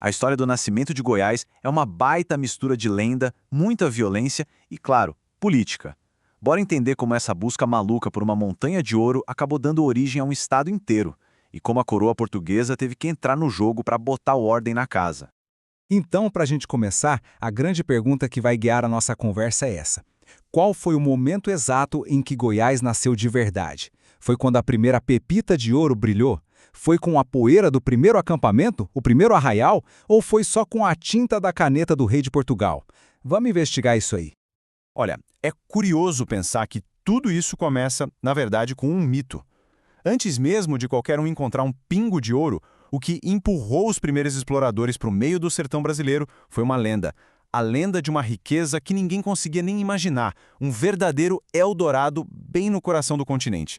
A história do nascimento de Goiás é uma baita mistura de lenda, muita violência e, claro, política. Bora entender como essa busca maluca por uma montanha de ouro acabou dando origem a um estado inteiro, e como a coroa portuguesa teve que entrar no jogo para botar ordem na casa. Então, para a gente começar, a grande pergunta que vai guiar a nossa conversa é essa. Qual foi o momento exato em que Goiás nasceu de verdade? Foi quando a primeira pepita de ouro brilhou? Foi com a poeira do primeiro acampamento, o primeiro arraial? Ou foi só com a tinta da caneta do rei de Portugal? Vamos investigar isso aí. Olha, é curioso pensar que tudo isso começa, na verdade, com um mito. Antes mesmo de qualquer um encontrar um pingo de ouro, o que empurrou os primeiros exploradores para o meio do sertão brasileiro foi uma lenda. A lenda de uma riqueza que ninguém conseguia nem imaginar, um verdadeiro Eldorado bem no coração do continente.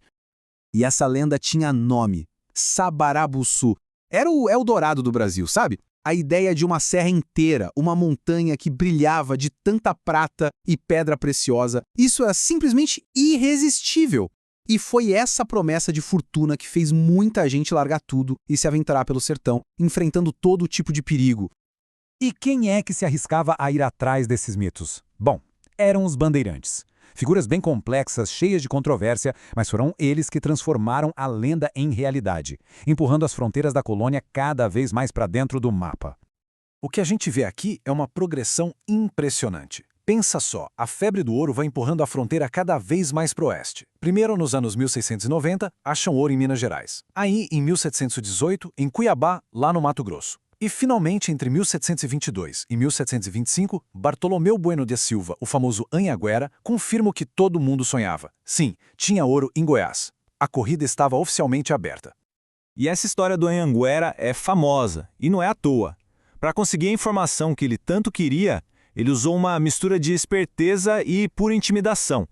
E essa lenda tinha nome: Sabarabuçu. Era o Eldorado do Brasil, sabe? A ideia de uma serra inteira, uma montanha que brilhava de tanta prata e pedra preciosa, isso é simplesmente irresistível. E foi essa promessa de fortuna que fez muita gente largar tudo e se aventurar pelo sertão, enfrentando todo tipo de perigo. E quem é que se arriscava a ir atrás desses mitos? Bom, eram os bandeirantes. Figuras bem complexas, cheias de controvérsia, mas foram eles que transformaram a lenda em realidade, empurrando as fronteiras da colônia cada vez mais para dentro do mapa. O que a gente vê aqui é uma progressão impressionante. Pensa só, a febre do ouro vai empurrando a fronteira cada vez mais para o oeste. Primeiro, nos anos 1690, acham ouro em Minas Gerais. Aí, em 1718, em Cuiabá, lá no Mato Grosso. E, finalmente, entre 1722 e 1725, Bartolomeu Bueno de Silva, o famoso Anhanguera, confirma o que todo mundo sonhava. Sim, tinha ouro em Goiás. A corrida estava oficialmente aberta. E essa história do Anhanguera é famosa, e não é à toa. Para conseguir a informação que ele tanto queria, ele usou uma mistura de esperteza e pura intimidação.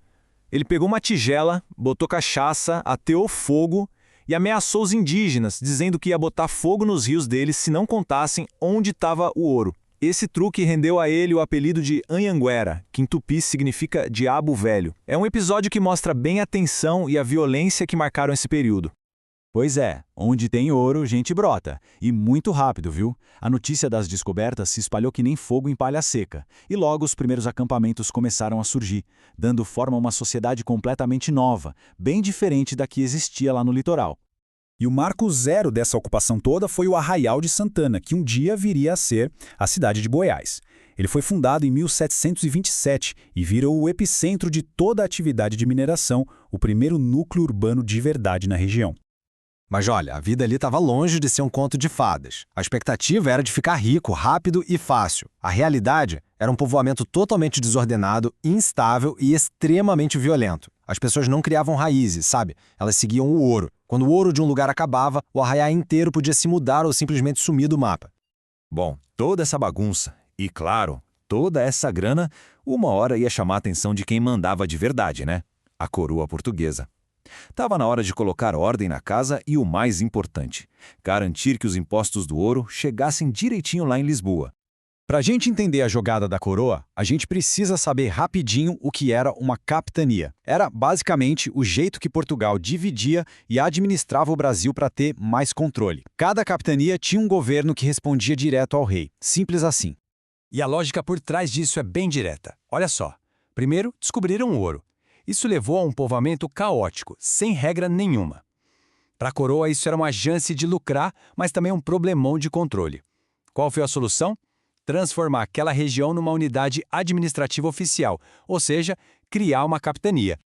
Ele pegou uma tigela, botou cachaça, ateou fogo e ameaçou os indígenas, dizendo que ia botar fogo nos rios deles se não contassem onde estava o ouro. Esse truque rendeu a ele o apelido de Anhanguera, que em tupi significa diabo velho. É um episódio que mostra bem a tensão e a violência que marcaram esse período. Pois é, onde tem ouro, gente brota. E muito rápido, viu? A notícia das descobertas se espalhou que nem fogo em palha seca. E logo os primeiros acampamentos começaram a surgir, dando forma a uma sociedade completamente nova, bem diferente da que existia lá no litoral. E o marco zero dessa ocupação toda foi o Arraial de Santana, que um dia viria a ser a cidade de Goiás. Ele foi fundado em 1727 e virou o epicentro de toda a atividade de mineração, o primeiro núcleo urbano de verdade na região. Mas olha, a vida ali estava longe de ser um conto de fadas. A expectativa era de ficar rico, rápido e fácil. A realidade era um povoamento totalmente desordenado, instável e extremamente violento. As pessoas não criavam raízes, sabe? Elas seguiam o ouro. Quando o ouro de um lugar acabava, o arraial inteiro podia se mudar ou simplesmente sumir do mapa. Bom, toda essa bagunça e, claro, toda essa grana, uma hora ia chamar a atenção de quem mandava de verdade, né? A coroa portuguesa. Tava na hora de colocar ordem na casa e o mais importante, garantir que os impostos do ouro chegassem direitinho lá em Lisboa. Para a gente entender a jogada da coroa, a gente precisa saber rapidinho o que era uma capitania. Era basicamente o jeito que Portugal dividia e administrava o Brasil para ter mais controle. Cada capitania tinha um governo que respondia direto ao rei. Simples assim. E a lógica por trás disso é bem direta. Olha só. Primeiro, descobriram o ouro. Isso levou a um povoamento caótico, sem regra nenhuma. Para a coroa, isso era uma chance de lucrar, mas também um problemão de controle. Qual foi a solução? Transformar aquela região numa unidade administrativa oficial, ou seja, criar uma capitania.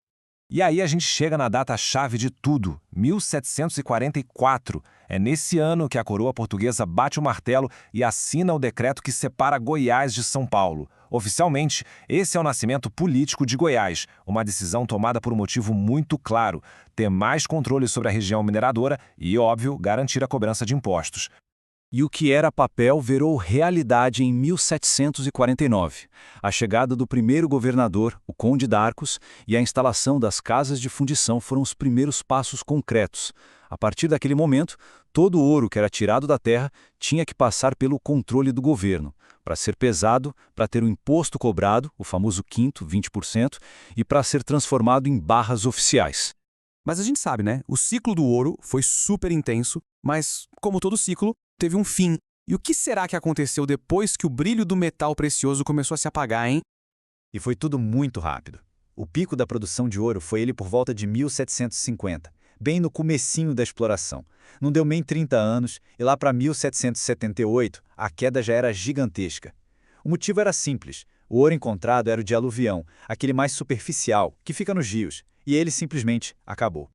E aí a gente chega na data-chave de tudo, 1744. É nesse ano que a coroa portuguesa bate o martelo e assina o decreto que separa Goiás de São Paulo. Oficialmente, esse é o nascimento político de Goiás, uma decisão tomada por um motivo muito claro: ter mais controle sobre a região mineradora e, óbvio, garantir a cobrança de impostos. E o que era papel virou realidade em 1749. A chegada do primeiro governador, o Conde d'Arcos, e a instalação das casas de fundição foram os primeiros passos concretos. A partir daquele momento, todo o ouro que era tirado da terra tinha que passar pelo controle do governo, para ser pesado, para ter o imposto cobrado, o famoso quinto, 20%, e para ser transformado em barras oficiais. Mas a gente sabe, né? O ciclo do ouro foi super intenso, mas, como todo ciclo, teve um fim. E o que será que aconteceu depois que o brilho do metal precioso começou a se apagar, hein? E foi tudo muito rápido. O pico da produção de ouro foi ele por volta de 1750, bem no comecinho da exploração. Não deu nem 30 anos, e lá para 1778, a queda já era gigantesca. O motivo era simples. O ouro encontrado era o de aluvião, aquele mais superficial, que fica nos rios, e ele simplesmente acabou.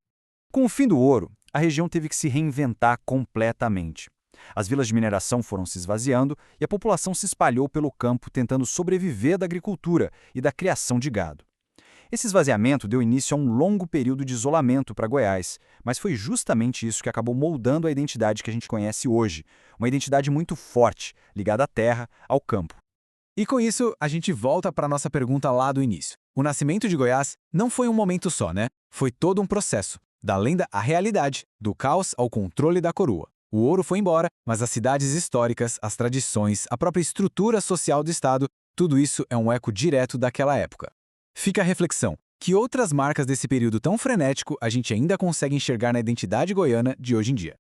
Com o fim do ouro, a região teve que se reinventar completamente. As vilas de mineração foram se esvaziando e a população se espalhou pelo campo tentando sobreviver da agricultura e da criação de gado. Esse esvaziamento deu início a um longo período de isolamento para Goiás, mas foi justamente isso que acabou moldando a identidade que a gente conhece hoje, uma identidade muito forte, ligada à terra, ao campo. E com isso, a gente volta para a nossa pergunta lá do início. O nascimento de Goiás não foi um momento só, né? Foi todo um processo. Da lenda à realidade, do caos ao controle da coroa. O ouro foi embora, mas as cidades históricas, as tradições, a própria estrutura social do Estado, tudo isso é um eco direto daquela época. Fica a reflexão. Que outras marcas desse período tão frenético a gente ainda consegue enxergar na identidade goiana de hoje em dia?